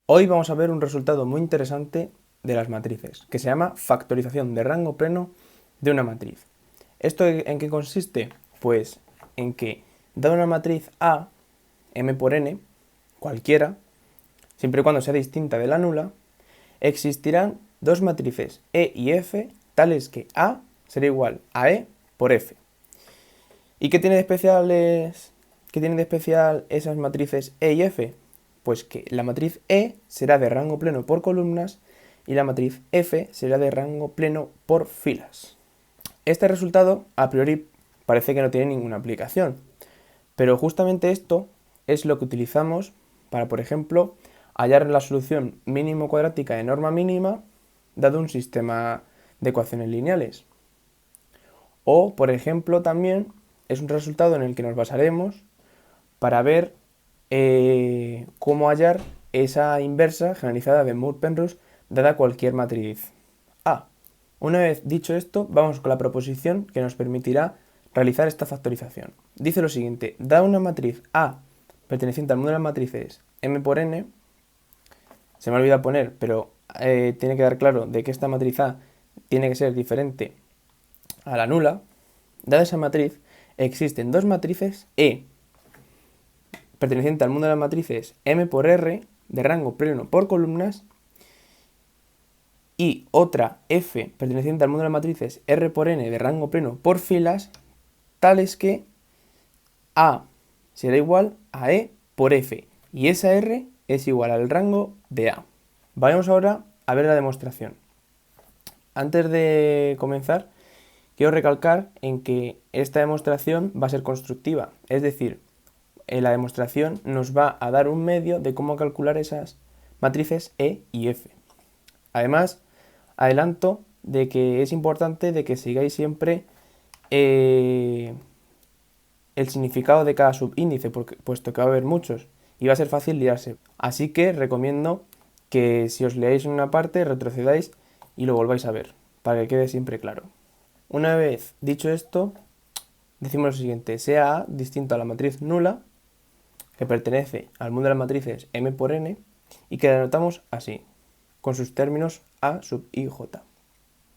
Hoy vamos a ver un resultado muy interesante de las matrices, que se llama factorización de rango pleno de una matriz. ¿Esto en qué consiste? Pues en que, dada una matriz A, m por n, cualquiera, siempre y cuando sea distinta de la nula, existirán dos matrices E y F tales que A será igual a E por F. ¿Y qué tiene de especial esas matrices E y F? Pues que la matriz E será de rango pleno por columnas y la matriz F será de rango pleno por filas. Este resultado, a priori, parece que no tiene ninguna aplicación, pero justamente esto es lo que utilizamos para, por ejemplo, hallar la solución mínimo cuadrática de norma mínima dado un sistema de ecuaciones lineales. O, por ejemplo, también es un resultado en el que nos basaremos para ver cómo hallar esa inversa generalizada de Moore-Penrose dada cualquier matriz A. Una vez dicho esto, vamos con la proposición que nos permitirá realizar esta factorización. Dice lo siguiente: dada una matriz A perteneciente al mundo de las matrices m por n, se me ha olvidado poner, pero tiene que dar claro de que esta matriz A tiene que ser diferente a la nula. Dada esa matriz, existen dos matrices E perteneciente al mundo de las matrices m por r de rango pleno por columnas y otra F perteneciente al mundo de las matrices r por n de rango pleno por filas, tales que A será igual a E por F y esa R es igual al rango de A. Vayamos ahora a ver la demostración. Antes de comenzar, quiero recalcar en que esta demostración va a ser constructiva, es decir, la demostración nos va a dar un medio de cómo calcular esas matrices E y F. Además, adelanto de que es importante de que sigáis siempre el significado de cada subíndice, puesto que va a haber muchos y va a ser fácil liarse. Así que recomiendo que si os leáis en una parte, retrocedáis y lo volváis a ver, para que quede siempre claro. Una vez dicho esto, decimos lo siguiente: sea A distinto a la matriz nula, que pertenece al mundo de las matrices m por n, y que la denotamos así, con sus términos A sub i j.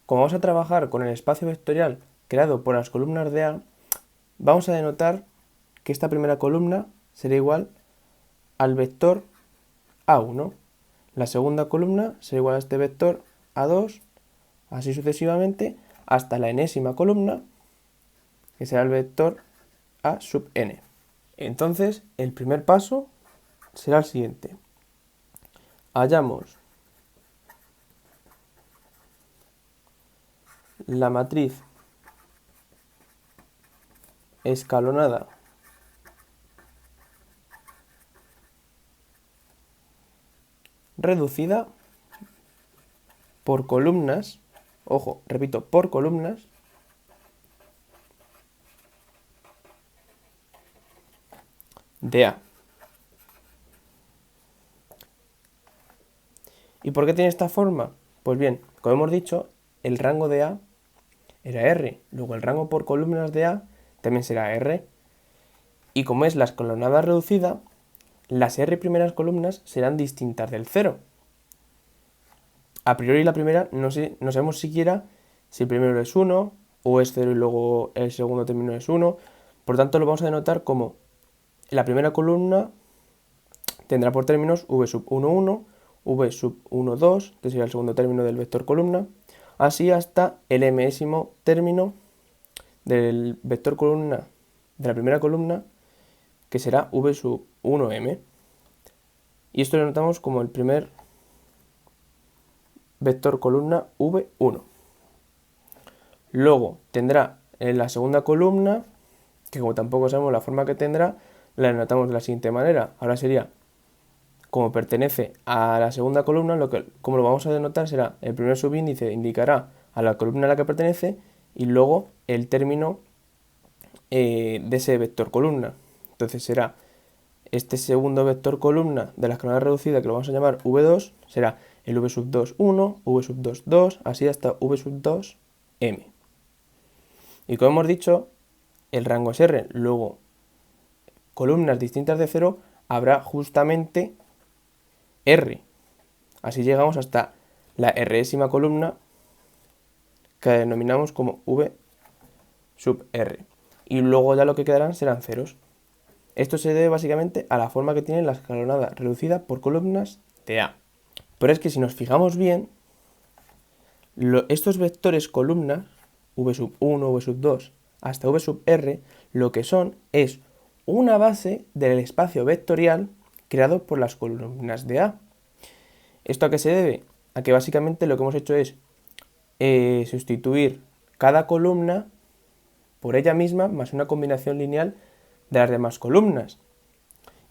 Como vamos a trabajar con el espacio vectorial creado por las columnas de A, vamos a denotar que esta primera columna será igual al vector A1, la segunda columna será igual a este vector A2, así sucesivamente, hasta la enésima columna, que será el vector A sub n. Entonces, el primer paso será el siguiente: hallamos la matriz escalonada reducida por columnas, ojo, repito, por columnas, de A. ¿Y por qué tiene esta forma? Pues bien, como hemos dicho, el rango de A era R, luego el rango por columnas de A también será R, y como es la escalonada reducida, las R primeras columnas serán distintas del 0. A priori la primera no sabemos siquiera si el primero es 1 o es 0 y luego el segundo término es 1, por tanto lo vamos a denotar como la primera columna tendrá por términos v sub 1, 1, v sub 1, 2, que sería el segundo término del vector columna, así hasta el mésimo término del vector columna de la primera columna, que será v sub 1m. Y esto lo notamos como el primer vector columna v1. Luego tendrá en la segunda columna, que como tampoco sabemos la forma que tendrá, la denotamos de la siguiente manera. Ahora sería, como pertenece a la segunda columna, como lo vamos a denotar será el primer subíndice indicará a la columna a la que pertenece y luego el término de ese vector columna. Entonces será este segundo vector columna de la escalonada reducida, que lo vamos a llamar v2, será el v sub 2, 1, v sub 2, 2, así hasta v sub 2, m. Y como hemos dicho, el rango es R, luego columnas distintas de 0 habrá justamente R. Así llegamos hasta la résima columna que denominamos como V sub R. Y luego ya lo que quedarán serán ceros. Esto se debe básicamente a la forma que tiene la escalonada reducida por columnas de A. Pero es que si nos fijamos bien, estos vectores columnas, V sub 1, V sub 2, hasta V sub R, lo que son es una base del espacio vectorial creado por las columnas de A. ¿Esto a qué se debe? A que básicamente lo que hemos hecho es sustituir cada columna por ella misma más una combinación lineal de las demás columnas.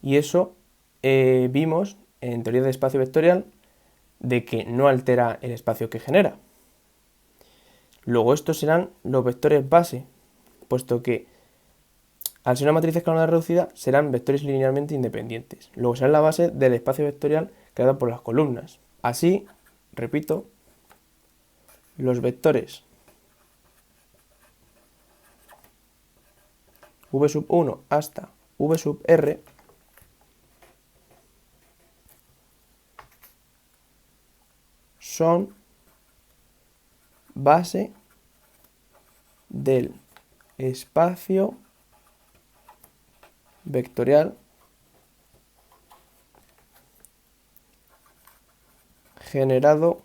Y eso vimos en teoría de espacio vectorial de que no altera el espacio que genera. Luego estos serán los vectores base, puesto que al ser una matriz escalonada reducida serán vectores linealmente independientes. Luego serán la base del espacio vectorial creado por las columnas. Así, repito, los vectores V sub 1 hasta V sub R son base del espacio vectorial generado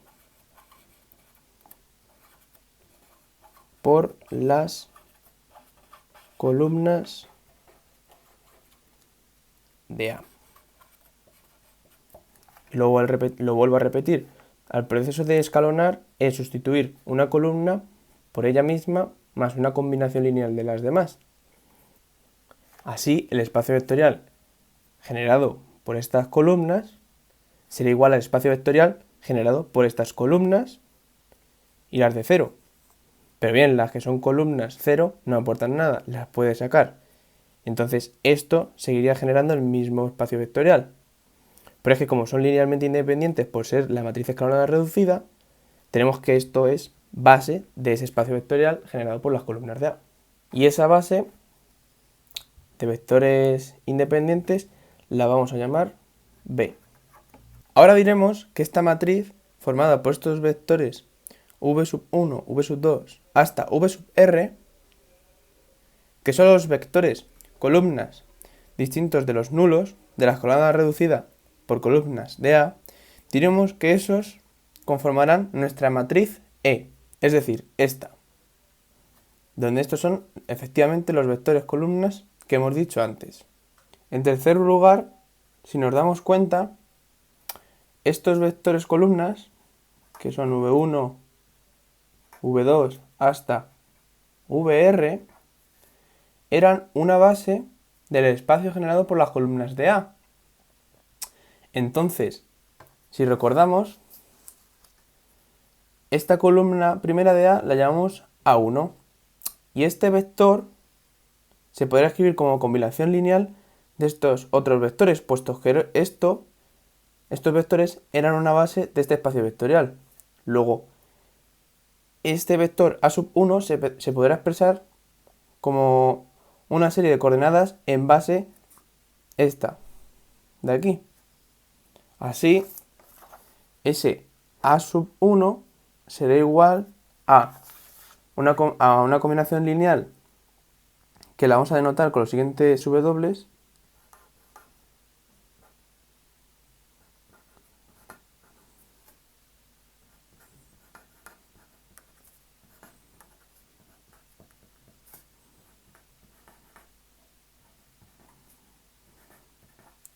por las columnas de A. Y luego lo vuelvo a repetir. Al proceso de escalonar es sustituir una columna por ella misma más una combinación lineal de las demás. Así, el espacio vectorial generado por estas columnas será igual al espacio vectorial generado por estas columnas y las de 0. Pero bien, las que son columnas 0 no aportan nada, las puedes sacar. Entonces esto seguiría generando el mismo espacio vectorial. Pero es que como son linealmente independientes por ser la matriz escalonada reducida, tenemos que esto es base de ese espacio vectorial generado por las columnas de A. Y esa base de vectores independientes la vamos a llamar B. Ahora diremos que esta matriz formada por estos vectores V sub 1, V sub 2 hasta V sub R, que son los vectores columnas distintos de los nulos de la escalonada reducida por columnas de A, diremos que esos conformarán nuestra matriz E, es decir, esta, donde estos son efectivamente los vectores columnas que hemos dicho antes. En tercer lugar, si nos damos cuenta, estos vectores columnas, que son V1, V2 hasta VR, eran una base del espacio generado por las columnas de A. Entonces, si recordamos, esta columna primera de A la llamamos A1 y este vector se podrá escribir como combinación lineal de estos otros vectores, puesto que estos vectores eran una base de este espacio vectorial. Luego, este vector A sub 1 se podrá expresar como una serie de coordenadas en base esta de aquí. Así, ese A sub 1 será igual a una combinación lineal que la vamos a denotar con los siguientes W.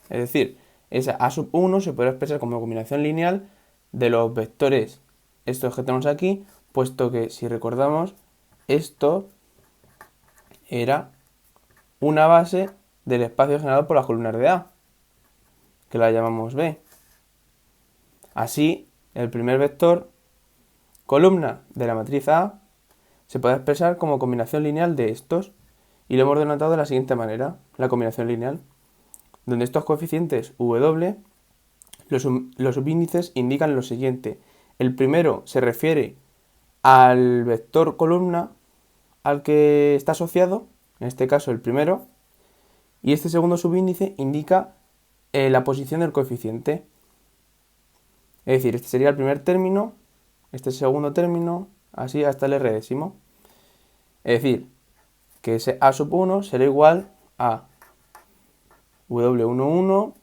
Es decir, esa A sub 1 se puede expresar como combinación lineal de los vectores estos que tenemos aquí, puesto que si recordamos, esto era una base del espacio generado por las columnas de A, que la llamamos B. Así, el primer vector, columna de la matriz A, se puede expresar como combinación lineal de estos, y lo hemos denotado de la siguiente manera, la combinación lineal, donde estos coeficientes W, los subíndices indican lo siguiente. El primero se refiere al vector columna al que está asociado, en este caso el primero, y este segundo subíndice indica la posición del coeficiente. Es decir, este sería el primer término, este segundo término, así hasta el r décimo. Es decir, que ese a sub 1 será igual a w11,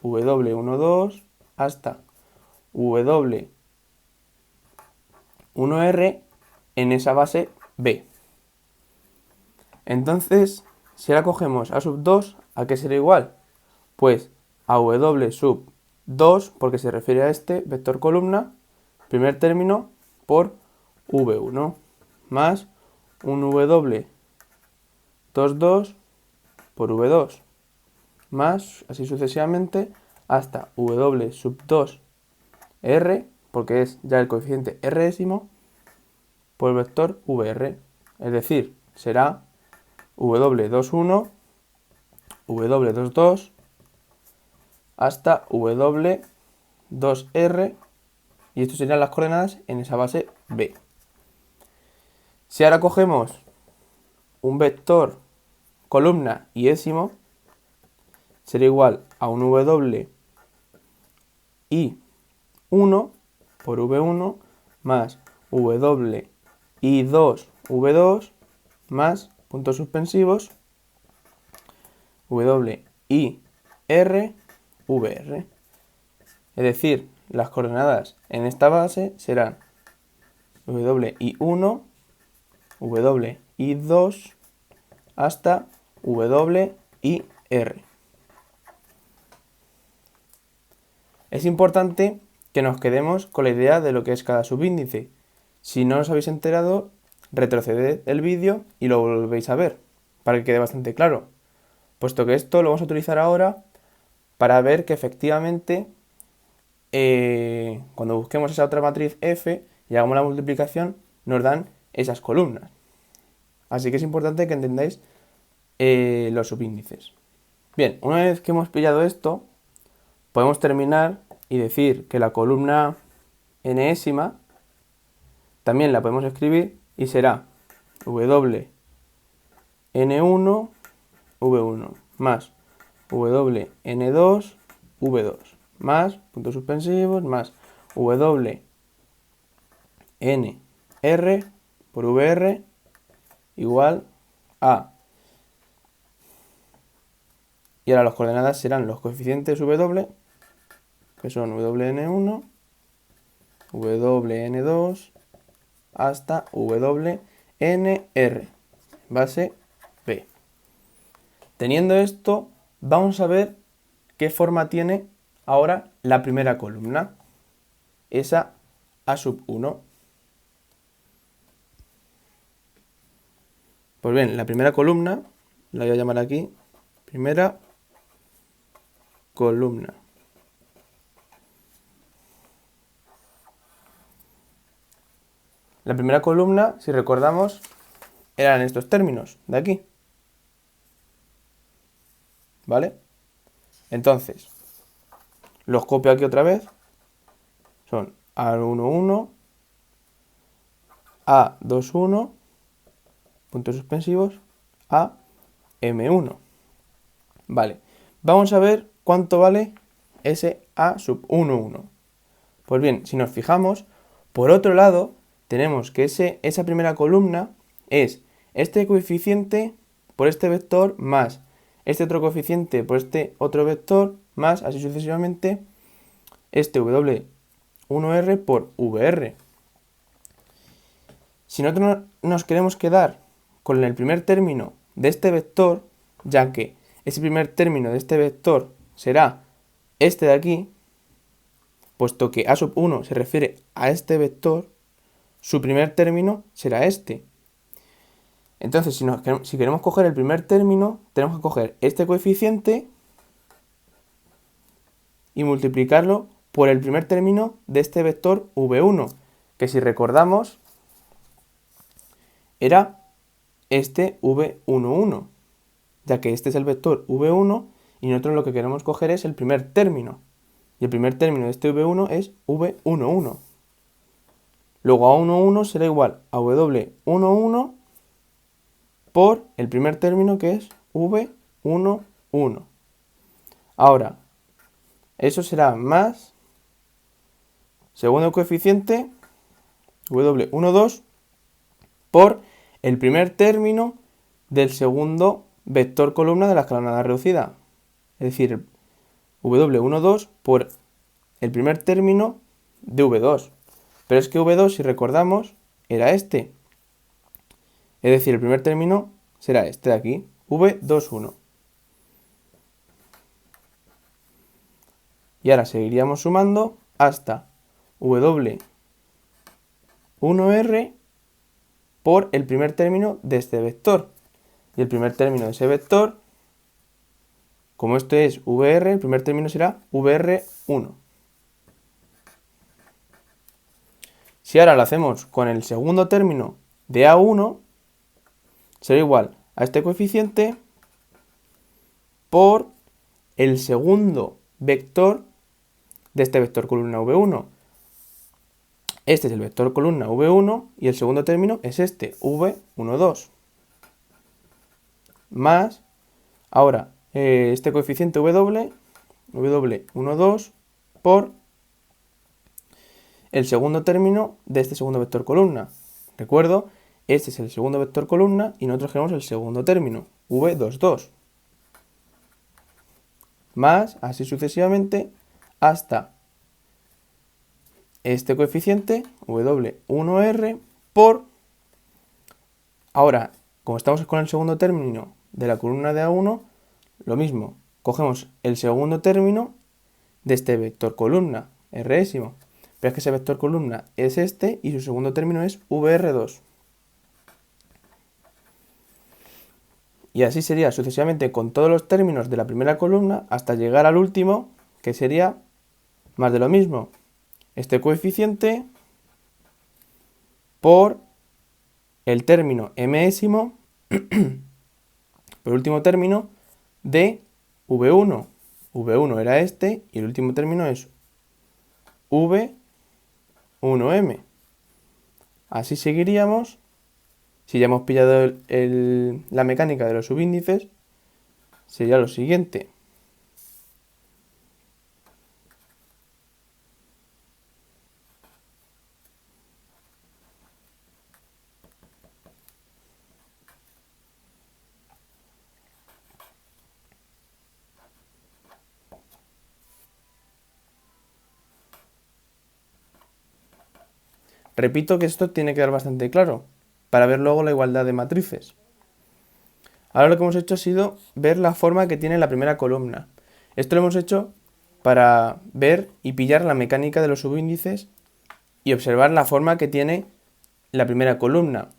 w12 hasta w1r en esa base B. Entonces, si ahora cogemos a sub 2, ¿a qué será igual? Pues a w sub 2, porque se refiere a este vector columna, primer término, por v1, más un w22 por v2, más, así sucesivamente, hasta w sub 2 r, porque es ya el coeficiente r décimo, por el vector vr. Es decir, será w21, w22 hasta w2r, y esto serían las coordenadas en esa base B. Si ahora cogemos un vector columna y décimo, será igual a un w y 1 por v1 más w y 2 v2 más puntos suspensivos w y r vr. Es decir, las coordenadas en esta base serán w y 1, w y 2 hasta w y r. Es importante que nos quedemos con la idea de lo que es cada subíndice. Si no os habéis enterado, retroceded el vídeo y lo volvéis a ver, para que quede bastante claro, puesto que esto lo vamos a utilizar ahora para ver que efectivamente cuando busquemos esa otra matriz F y hagamos la multiplicación, nos dan esas columnas. Así que es importante que entendáis los subíndices. Bien, una vez que hemos pillado esto, podemos terminar y decir que la columna enésima también la podemos escribir y será w n1 v1 más w n2 v2 más puntos suspensivos más w n r por vr igual a, y ahora las coordenadas serán los coeficientes w, que son wn1, wn2 hasta wnr, base B. Teniendo esto, vamos a ver qué forma tiene ahora la primera columna, esa a sub 1. Pues bien, la primera columna, la voy a llamar aquí, primera columna. La primera columna, si recordamos, eran estos términos de aquí. ¿Vale? Entonces, los copio aquí otra vez. Son A11, A21, puntos suspensivos, a M1. Vale, vamos a ver cuánto vale ese A sub 1, 1. Pues bien, si nos fijamos, por otro lado, tenemos que esa primera columna es este coeficiente por este vector más este otro coeficiente por este otro vector más, así sucesivamente, este w1r por vr. Si nosotros nos queremos quedar con el primer término de este vector, ya que ese primer término de este vector será este de aquí, puesto que a sub 1 se refiere a este vector, su primer término será este. Entonces, si queremos coger el primer término, tenemos que coger este coeficiente y multiplicarlo por el primer término de este vector v1, que si recordamos era este v11, ya que este es el vector v1 y nosotros lo que queremos coger es el primer término. Y el primer término de este v1 es v11. Luego a11 será igual a w11 por el primer término que es v11. Ahora, eso será más segundo coeficiente W12 por el primer término del segundo vector columna de la escalonada reducida. Es decir, W12 por el primer término de V2. Pero es que V2, si recordamos, era este. Es decir, el primer término será este de aquí, V21. Y ahora seguiríamos sumando hasta W1R por el primer término de este vector. Y el primer término de ese vector, como esto es VR, el primer término será VR1. Si ahora lo hacemos con el segundo término de A1, será igual a este coeficiente por el segundo vector de este vector columna V1. Este es el vector columna V1 y el segundo término es este, V12. Más, ahora, este coeficiente W12 por el segundo término de este segundo vector columna. Recuerdo, este es el segundo vector columna y nosotros queremos el segundo término, V22. Más, así sucesivamente, hasta este coeficiente, W1R, por... Ahora, como estamos con el segundo término de la columna de A1, lo mismo, cogemos el segundo término de este vector columna, R'ésimo. Pero es que ese vector columna es este y su segundo término es VR2. Y así sería sucesivamente con todos los términos de la primera columna hasta llegar al último, que sería más de lo mismo. Este coeficiente por el término mésimo, por el último término de V1. V1 era este y el último término es V1M. Así seguiríamos. Si ya hemos pillado la mecánica de los subíndices, sería lo siguiente. Repito que esto tiene que quedar bastante claro, para ver luego la igualdad de matrices. Ahora lo que hemos hecho ha sido ver la forma que tiene la primera columna. Esto lo hemos hecho para ver y pillar la mecánica de los subíndices y observar la forma que tiene la primera columna.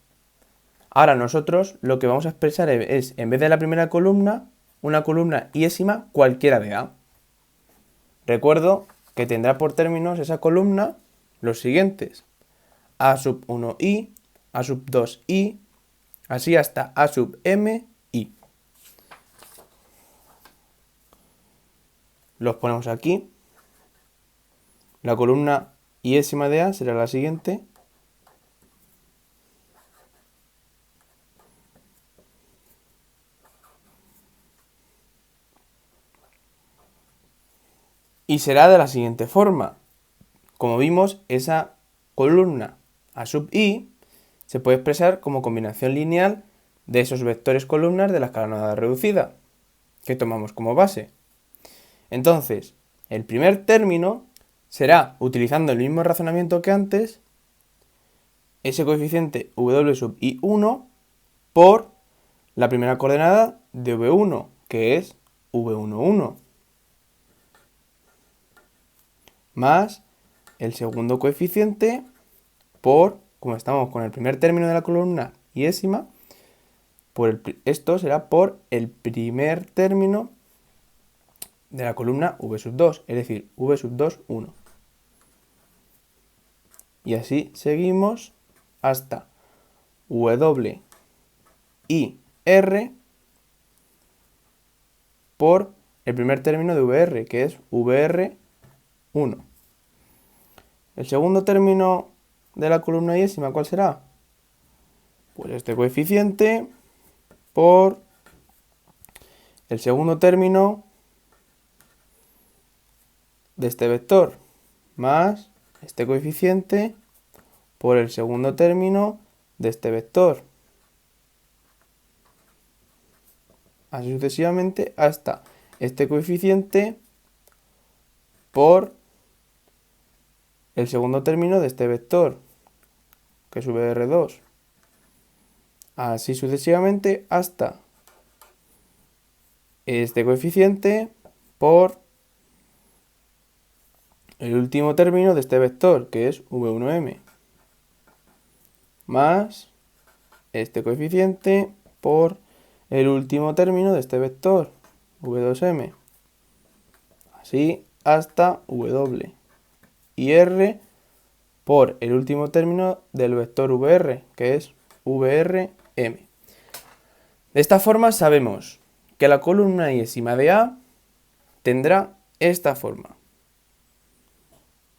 Ahora nosotros lo que vamos a expresar es, en vez de la primera columna, una columna iésima cualquiera de A. Recuerdo que tendrá por términos esa columna los siguientes: A sub 1i, A sub 2i, así hasta A sub m, i. Los ponemos aquí. La columna iésima de A será la siguiente. Y será de la siguiente forma. Como vimos, esa columna A sub i se puede expresar como combinación lineal de esos vectores columnas de la escalonada reducida, que tomamos como base. Entonces, el primer término será, utilizando el mismo razonamiento que antes, ese coeficiente W sub i1 por la primera coordenada de V1, que es V11, más el segundo coeficiente por, como estamos con el primer término de la columna iésima, esto será por el primer término de la columna V sub 2, es decir, V sub 2, 1. Y así seguimos hasta W I R por el primer término de VR, que es VR1. El segundo término de la columna iésima, ¿cuál será? Pues este coeficiente por el segundo término de este vector, más este coeficiente por el segundo término de este vector. Así sucesivamente hasta este coeficiente por el segundo término de este vector, que es VR2. Así sucesivamente hasta este coeficiente por el último término de este vector, que es V1m, más este coeficiente por el último término de este vector, V2m. Así hasta W. Y R por el último término del vector VR, que es VRM. De esta forma sabemos que la columna iésima de A tendrá esta forma.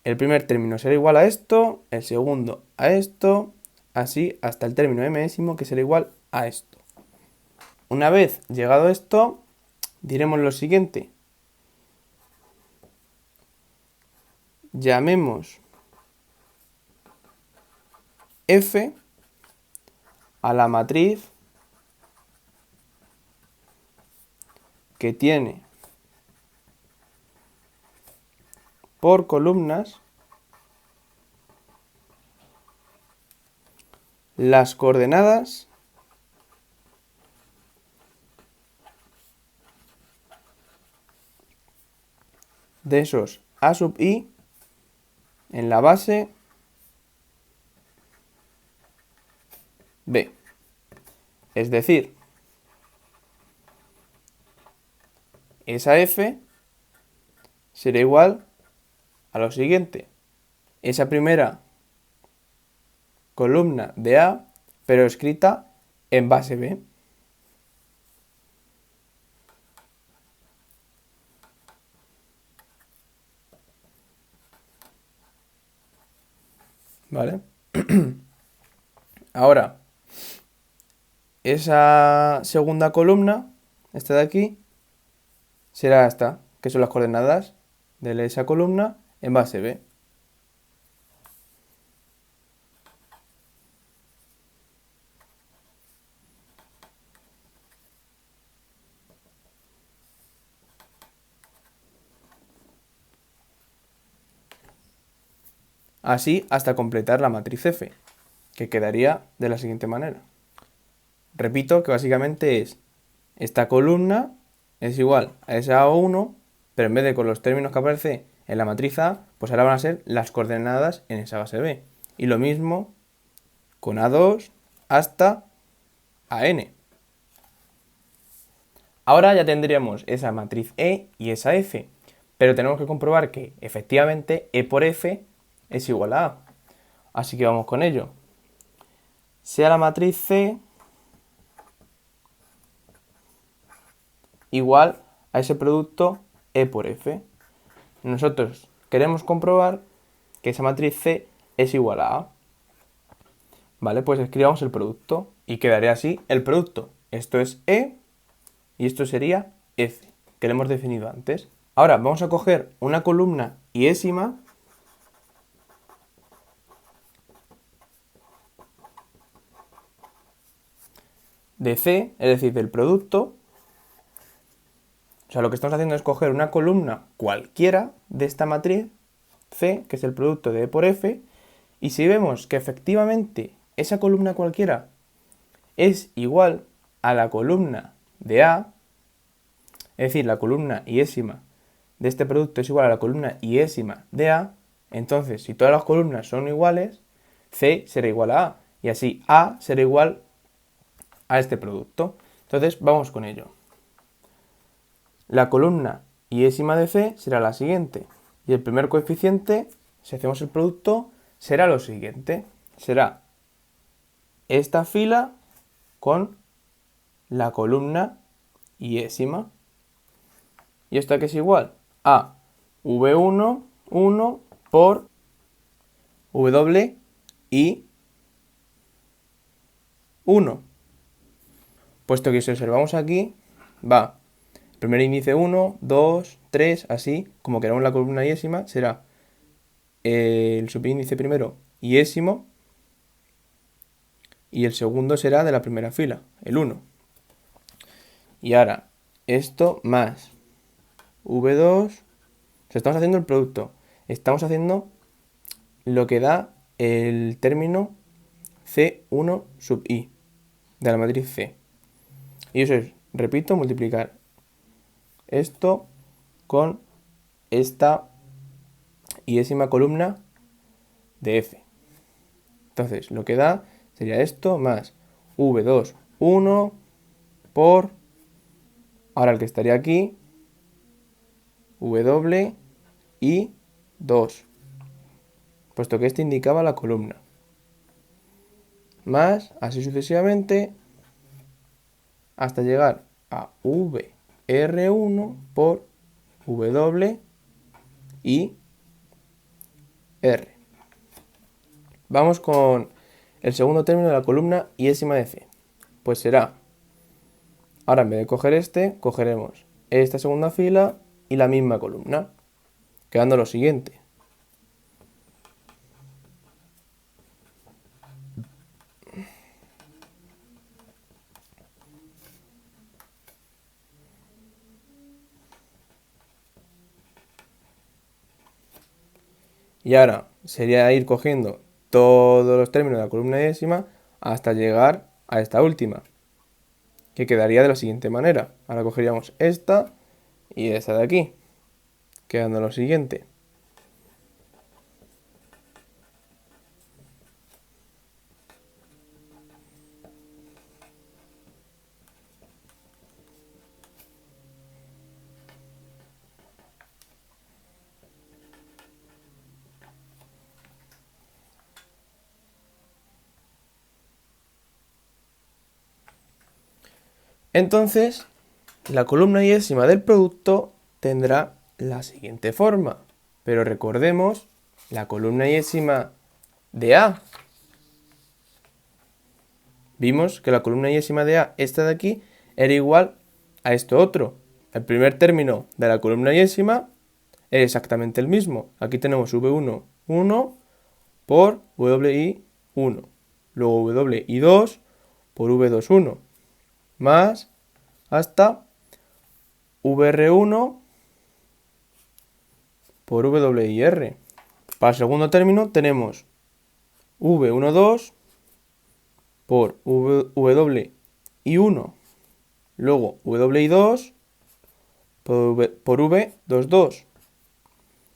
El primer término será igual a esto, el segundo a esto, así hasta el término mésimo que será igual a esto. Una vez llegado a esto, diremos lo siguiente. Llamemos F a la matriz que tiene por columnas las coordenadas de esos A sub i en la base B. Es decir, esa F será igual a lo siguiente. Esa primera columna de A, pero escrita en base B. ¿Vale? Ahora, esa segunda columna, esta de aquí, será esta, que son las coordenadas de esa columna en base B. Así hasta completar la matriz F, que quedaría de la siguiente manera. Repito que básicamente es esta columna es igual a esa A1, pero en vez de con los términos que aparece en la matriz A, pues ahora van a ser las coordenadas en esa base B. Y lo mismo con A2 hasta AN. Ahora ya tendríamos esa matriz E y esa F, pero tenemos que comprobar que efectivamente E por F es igual a A. Así que vamos con ello. Sea la matriz C igual a ese producto E por F. Nosotros queremos comprobar que esa matriz C es igual a A. Vale, pues escribamos el producto y quedaría así el producto. Esto es E y esto sería F, que lo hemos definido antes. Ahora vamos a coger una columna iésima de C, es decir, del producto. O sea, lo que estamos haciendo es coger una columna cualquiera de esta matriz C, que es el producto de E por F, y si vemos que efectivamente esa columna cualquiera es igual a la columna de A, es decir, la columna iésima de este producto es igual a la columna iésima de A, entonces si todas las columnas son iguales, C será igual a A, y así A será igual a este producto. Entonces vamos con ello. La columna iésima de C será la siguiente, y el primer coeficiente, si hacemos el producto, será lo siguiente. Será esta fila con la columna iésima. ¿Y esto que es igual? A V1, 1 por W y 1. Puesto que si observamos aquí, va primer índice 1, 2, 3, así, como queramos la columna iésima, será el subíndice primero iésimo y el segundo será de la primera fila, el 1. Y ahora, esto más V2, o sea, estamos haciendo el producto, estamos haciendo lo que da el término C1 sub i de la matriz C. Y eso es, repito, multiplicar esto con esta iésima columna de F. Entonces, lo que da sería esto más V2, 1 por, ahora el que estaría aquí, W y 2, puesto que este indicaba la columna. Más, así sucesivamente, hasta llegar a VR1 por W y R. Vamos con el segundo término de la columna iésima de C. Pues será, ahora en vez de coger este, cogeremos esta segunda fila y la misma columna, quedando lo siguiente. Y ahora sería ir cogiendo todos los términos de la columna iésima hasta llegar a esta última, que quedaría de la siguiente manera. Ahora cogeríamos esta y esta de aquí, quedando lo siguiente. Entonces, la columna iésima del producto tendrá la siguiente forma. Pero recordemos la columna iésima de A. Vimos que la columna iésima de A, esta de aquí, era igual a esto otro. El primer término de la columna iésima es exactamente el mismo. Aquí tenemos V1, 1 por WI, 1. Luego WI2 por V2, 1. Más hasta VR1 por WIR. Para el segundo término tenemos V12 por WI1, luego WI2 por V22,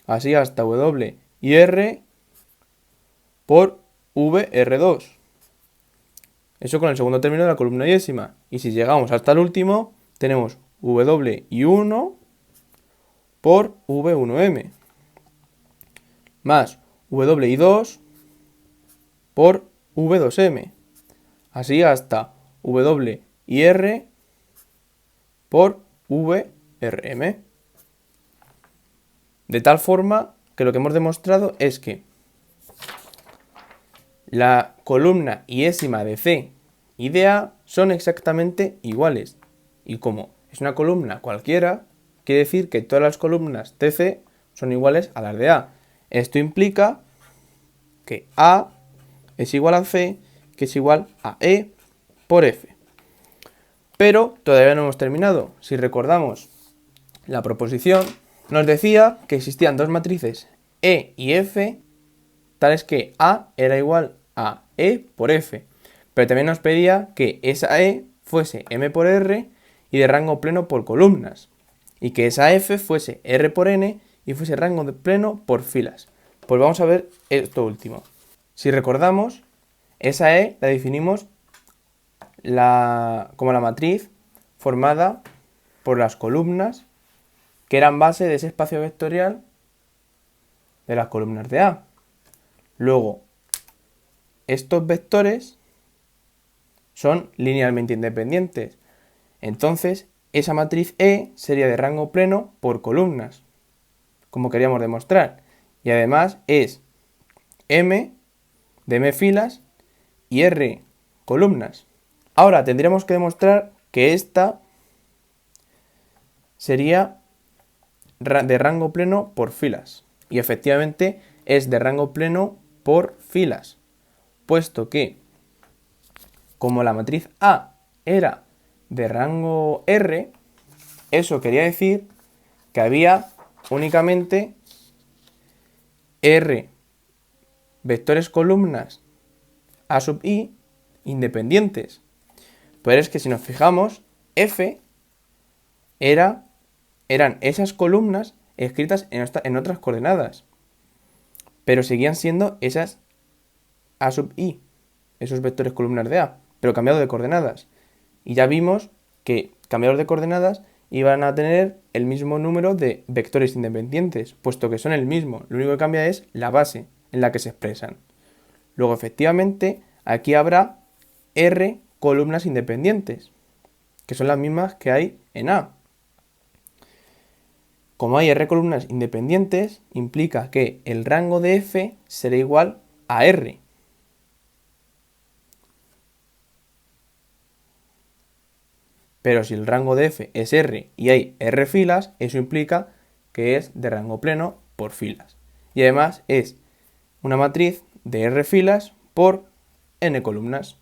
así hasta WIR por VR2. Eso con el segundo término de la columna iésima. Y si llegamos hasta el último, tenemos WI1 por V1M más WI2 por V2M, así hasta WIR por VRM. De tal forma que lo que hemos demostrado es que la columna iésima de C y de A son exactamente iguales. Y como es una columna cualquiera, quiere decir que todas las columnas de C son iguales a las de A. Esto implica que A es igual a C, que es igual a E por F. Pero todavía no hemos terminado. Si recordamos la proposición, nos decía que existían dos matrices E y F, tales que A era igual a E por F. Pero también nos pedía que esa E fuese M por R y de rango pleno por columnas. Y que esa F fuese R por N y fuese rango de pleno por filas. Pues vamos a ver esto último. Si recordamos, esa E la definimos como la matriz formada por las columnas que eran base de ese espacio vectorial de las columnas de A. Luego, estos vectores son linealmente independientes. Entonces, esa matriz E sería de rango pleno por columnas, como queríamos demostrar. Y además es M de M filas y R columnas. Ahora tendríamos que demostrar que esta sería de rango pleno por filas. Y efectivamente es de rango pleno por filas, puesto que como la matriz A era de rango R, eso quería decir que había únicamente R vectores columnas A sub i independientes. Pero es que si nos fijamos, F eran esas columnas escritas en otras coordenadas, pero seguían siendo esas A sub i, esos vectores columnas de A, pero cambiado de coordenadas. Y ya vimos que cambiados de coordenadas iban a tener el mismo número de vectores independientes, puesto que son el mismo. Lo único que cambia es la base en la que se expresan. Luego, efectivamente, aquí habrá R columnas independientes, que son las mismas que hay en A. Como hay R columnas independientes, implica que el rango de F será igual a R. Pero si el rango de F es R y hay R filas, eso implica que es de rango pleno por filas. Y además es una matriz de R filas por n columnas.